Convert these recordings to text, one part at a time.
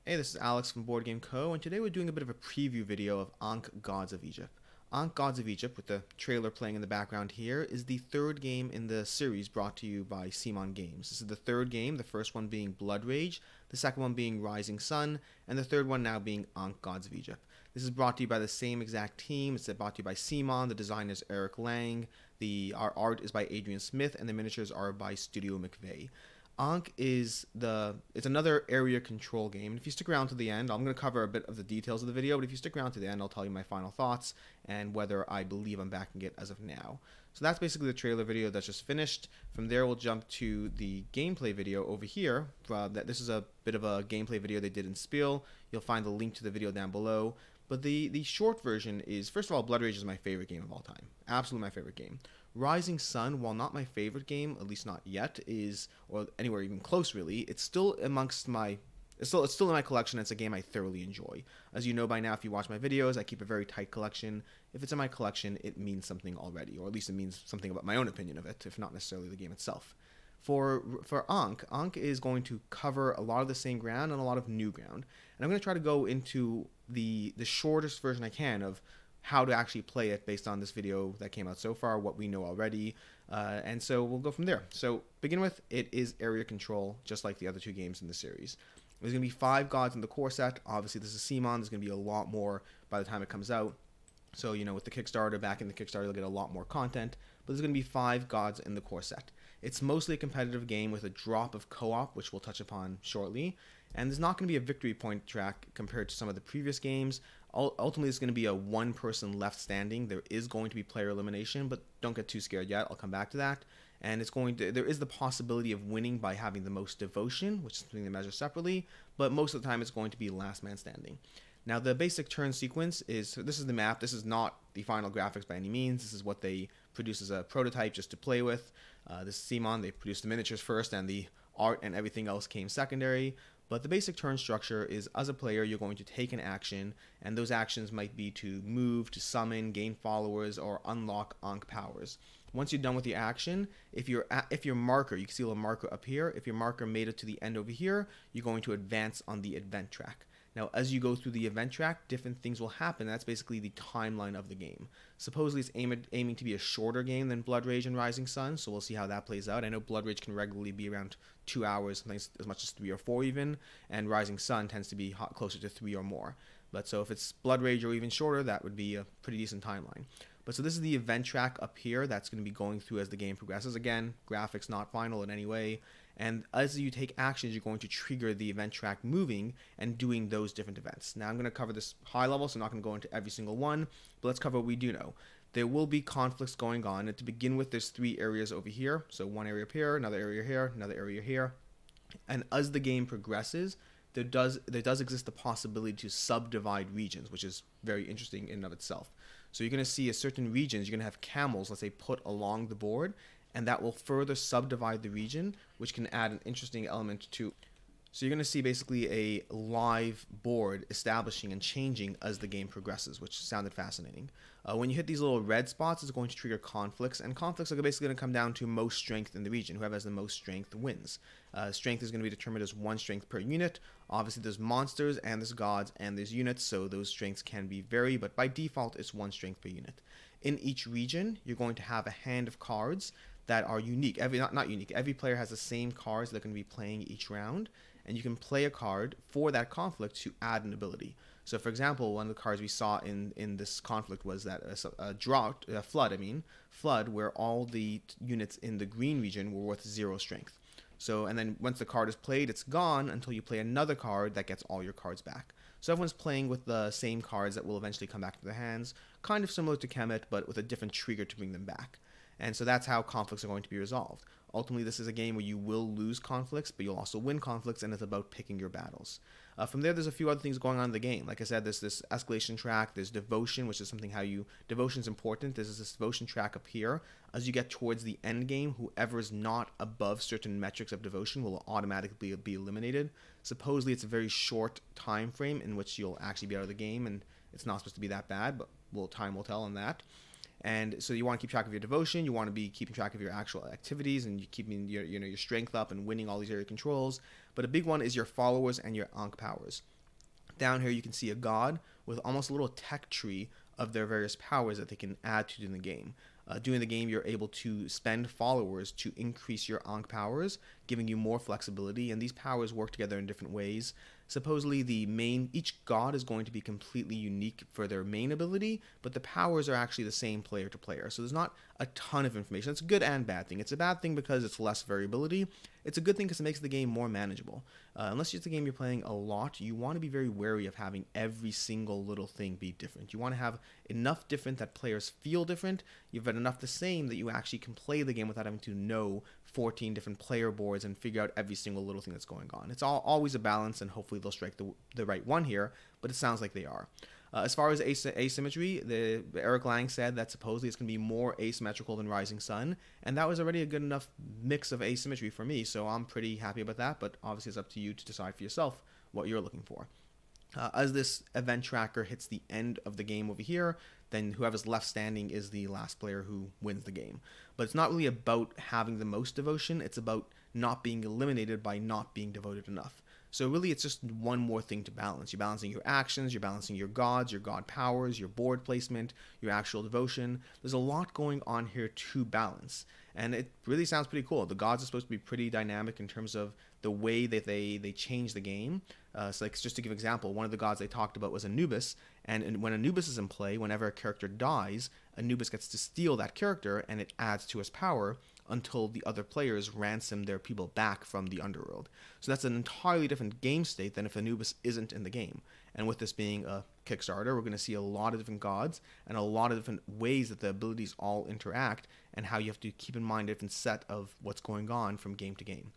Hey, this is Alex from Board Game Co. and today we're doing a bit of a preview video of Ankh Gods of Egypt. Ankh Gods of Egypt, with the trailer playing in the background here, is the third game in the series brought to you by CMON Games. This is the third game, the first one being Blood Rage, the second one being Rising Sun, and the third one now being Ankh Gods of Egypt. This is brought to you by the same exact team. It's brought to you by CMON. The design is Eric Lang, our art is by Adrian Smith, and the miniatures are by Studio McVeigh. Ankh is it's another area control game. And if you stick around to the end, I'm going to cover a bit of the details of the video, but if you stick around to the end, I'll tell you my final thoughts and whether I believe I'm backing it as of now. So that's basically the trailer video that's just finished. From there, we'll jump to the gameplay video over here. This is a bit of a gameplay video they did in Spiel. You'll find the link to the video down below. But the short version is, first of all, Blood Rage is my favorite game of all time. Absolutely my favorite game. Rising Sun, while not my favorite game, at least not yet, or anywhere even close really, it's still amongst my, it's still in my collection. It's a game I thoroughly enjoy. As you know by now, if you watch my videos, I keep a very tight collection. If it's in my collection, it means something already, or at least it means something about my own opinion of it, if not necessarily the game itself. For Ankh is going to cover a lot of the same ground and a lot of new ground. And I'm going to try to go into the shortest version I can of how to actually play it based on this video that came out so far, what we know already, and so we'll go from there. So begin with, it is area control, just like the other two games in the series. There's going to be 5 gods in the core set. Obviously this is CMON, there's going to be a lot more by the time it comes out. So, you know, with the Kickstarter, back in the Kickstarter, you'll get a lot more content, but there's going to be 5 gods in the core set. It's mostly a competitive game with a drop of co-op, which we'll touch upon shortly, and there's not going to be a victory point track compared to some of the previous games. Ultimately, it's going to be a one person left standing. There is going to be player elimination, but don't get too scared yet. I'll come back to that. And there is the possibility of winning by having the most devotion, which is something they measure separately, but most of the time it's going to be last man standing. Now, the basic turn sequence is, so this is the map. This is not the final graphics by any means. This is what they produce as a prototype just to play with. This is CMON. They produced the miniatures first, and the art and everything else came secondary. But the basic turn structure is, as a player, you're going to take an action, and those actions might be to move, to summon, gain followers, or unlock Ankh powers. Once you're done with the action, if your marker, you can see a little marker up here, if your marker made it to the end over here, you're going to advance on the event track. Now, as you go through the event track, different things will happen. That's basically the timeline of the game. Supposedly, it's aiming to be a shorter game than Blood Rage and Rising Sun, so we'll see how that plays out. I know Blood Rage can regularly be around 2 hours, sometimes as much as 3 or 4 even, and Rising Sun tends to be closer to 3 or more. But so if it's Blood Rage or even shorter, that would be a pretty decent timeline. But so this is the event track up here that's going to be going through as the game progresses. Again, graphics not final in any way. And as you take actions, you're going to trigger the event track moving and doing those different events. Now, I'm going to cover this high level, so I'm not going to go into every single one, but let's cover what we do know. There will be conflicts going on, and to begin with, there's 3 areas over here. So one area up here, another area here, another area here. And as the game progresses, there does exist the possibility to subdivide regions, which is very interesting in and of itself. So you're going to see a certain regions, you're going to have camels, let's say, put along the board, and that will further subdivide the region, which can add an interesting element to. So you're going to see basically a live board establishing and changing as the game progresses, which sounded fascinating. When you hit these little red spots, it's going to trigger conflicts, and conflicts are basically going to come down to most strength in the region. Whoever has the most strength wins. Strength is going to be determined as 1 strength per unit. Obviously, there's monsters, and there's gods, and there's units, so those strengths can be vary, but by default, it's 1 strength per unit. In each region, you're going to have a hand of cards that are unique. Not unique. Every player has the same cards they're going to be playing each round, and you can play a card for that conflict to add an ability. So, for example, one of the cards we saw in this conflict was that flood, where all the units in the green region were worth 0 strength. So, and then once the card is played, it's gone until you play another card that gets all your cards back. So everyone's playing with the same cards that will eventually come back to their hands, kind of similar to Kemet, but with a different trigger to bring them back. And so that's how conflicts are going to be resolved. Ultimately, this is a game where you will lose conflicts, but you'll also win conflicts, and it's about picking your battles. From there, there's a few other things going on in the game. Like I said, there's this escalation track, there's devotion, which is something devotion's important. There's this devotion track up here. As you get towards the end game, whoever is not above certain metrics of devotion will automatically be eliminated. Supposedly, it's a very short time frame in which you'll actually be out of the game, and it's not supposed to be that bad, but time will tell on that. And so you want to keep track of your devotion, you want to be keeping track of your actual activities, and you keeping your strength up and winning all these area controls. But a big one is your followers and your Ankh powers. Down here you can see a god with almost a little tech tree of their various powers that they can add to in the game. During the game, you're able to spend followers to increase your Ankh powers, giving you more flexibility, and these powers work together in different ways. Supposedly, each god is going to be completely unique for their main ability, but the powers are actually the same player to player, so there's not a ton of information. It's a good and bad thing. It's a bad thing because it's less variability. It's a good thing because it makes the game more manageable. Unless it's a game you're playing a lot, you want to be very wary of having every single little thing be different. You want to have enough different that players feel different. You've got enough the same that you actually can play the game without having to know 14 different player boards and figure out every single little thing that's going on. It's always a balance, and hopefully they'll strike the right one here, but it sounds like they are. As far as asymmetry, Eric Lang said that supposedly it's going to be more asymmetrical than Rising Sun, and that was already a good enough mix of asymmetry for me, so I'm pretty happy about that, but obviously it's up to you to decide for yourself what you're looking for. As this event tracker hits the end of the game over here, then whoever's left standing is the last player who wins the game. But it's not really about having the most devotion, it's about not being eliminated by not being devoted enough. So really it's just one more thing to balance. You're balancing your actions, you're balancing your gods, your god powers, your board placement, your actual devotion. There's a lot going on here to balance. And it really sounds pretty cool. The gods are supposed to be pretty dynamic in terms of the way that they change the game. So like, just to give an example, one of the gods they talked about was Anubis, and when Anubis is in play, whenever a character dies, Anubis gets to steal that character, and it adds to his power until the other players ransom their people back from the underworld. So that's an entirely different game state than if Anubis isn't in the game. And with this being a Kickstarter, we're going to see a lot of different gods and a lot of different ways that the abilities all interact, and how you have to keep in mind a different set of what's going on from game to game.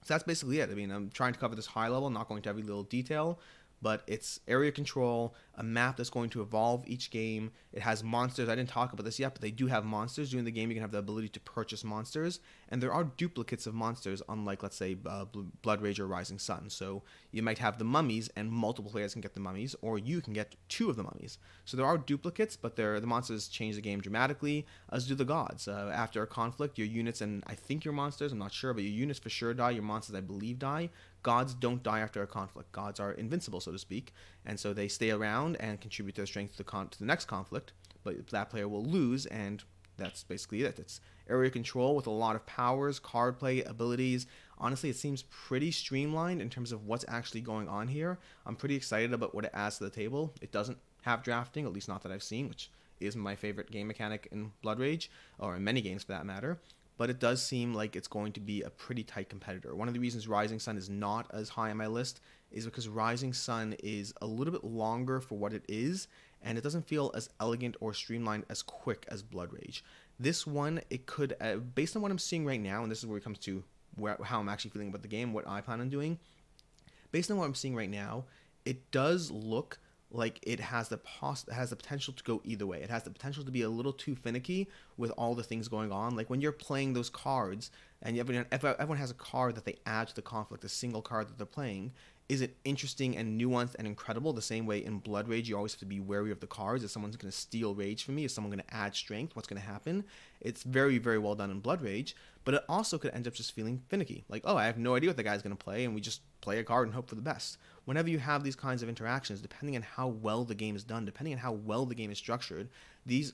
So that's basically it. I mean, I'm trying to cover this high level, not going to every little detail, but it's area control, a map that's going to evolve each game. It has monsters. I didn't talk about this yet, but they do have monsters. During the game, you can have the ability to purchase monsters, and there are duplicates of monsters, unlike, let's say, Blood Rage or Rising Sun. So you might have the mummies, and multiple players can get the mummies, or you can get 2 of the mummies. So there are duplicates, but the monsters change the game dramatically, as do the gods. After a conflict, your units, and I think your monsters, I'm not sure, but your units for sure die. Your monsters, I believe, die. Gods don't die after a conflict. Gods are invincible, so to speak, and so they stay around and contribute their strength to the next conflict, but that player will lose, and that's basically it. It's area control with a lot of powers, card play, abilities. Honestly, it seems pretty streamlined in terms of what's actually going on here. I'm pretty excited about what it adds to the table. It doesn't have drafting, at least not that I've seen, which is my favorite game mechanic in Blood Rage, or in many games for that matter. But it does seem like it's going to be a pretty tight competitor. One of the reasons Rising Sun is not as high on my list is because Rising Sun is a little bit longer for what it is, and it doesn't feel as elegant or streamlined as quick as Blood Rage. This one, it could, based on what I'm seeing right now, and this is where it comes to how I'm actually feeling about the game, what I plan on doing, based on what I'm seeing right now, it does look like it has the potential to go either way. It has the potential to be a little too finicky with all the things going on. Like when you're playing those cards, and everyone has a card that they add to the conflict, a single card that they're playing, is it interesting and nuanced and incredible? The same way in Blood Rage, you always have to be wary of the cards. Is someone's going to steal rage from me? Is someone going to add strength? What's going to happen? It's very, very well done in Blood Rage, but it also could end up just feeling finicky. Like, oh, I have no idea what the guy's going to play, and we just play a card and hope for the best. Whenever you have these kinds of interactions, depending on how well the game is done, depending on how well the game is structured,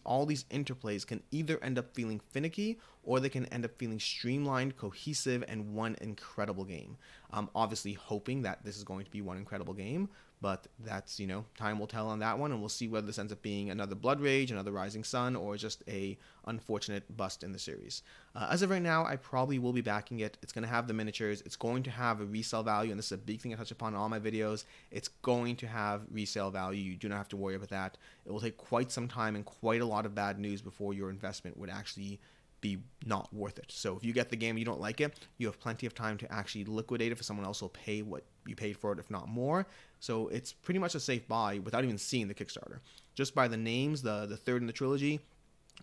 all these interplays can either end up feeling finicky, or they can end up feeling streamlined, cohesive, and one incredible game. I'm obviously hoping that this is going to be one incredible game, but that's, time will tell on that one, and we'll see whether this ends up being another Blood Rage, another Rising Sun, or just a unfortunate bust in the series. As of right now, I probably will be backing it. It's going to have the miniatures. It's going to have a resale value, and this is a big thing I touch upon in all my videos. It's going to have resale value. You do not have to worry about that. It will take quite some time and quite a lot of bad news before your investment would actually be not worth it. So if you get the game and you don't like it, you have plenty of time to actually liquidate it, for someone else will pay what you paid for it, if not more. So it's pretty much a safe buy without even seeing the Kickstarter. Just by the names, the third in the trilogy,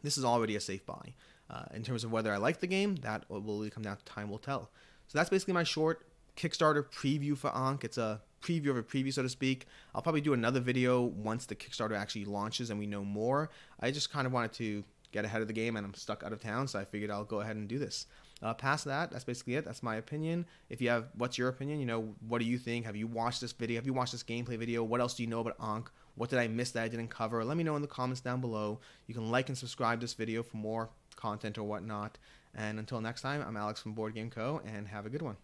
this is already a safe buy. In terms of whether I like the game, that will really come down to time will tell. So that's basically my short Kickstarter preview for Ankh. It's a preview of a preview, so to speak. I'll probably do another video once the Kickstarter actually launches and we know more. I just kind of wanted to get ahead of the game, and I'm stuck out of town, so I figured I'll go ahead and do this. Past that, that's basically it. That's my opinion. What's your opinion? What do you think? Have you watched this video? Have you watched this gameplay video? What else do you know about Ankh? What did I miss that I didn't cover? Let me know in the comments down below. You can like and subscribe this video for more content or whatnot. And until next time, I'm Alex from Board Game Co. and have a good one.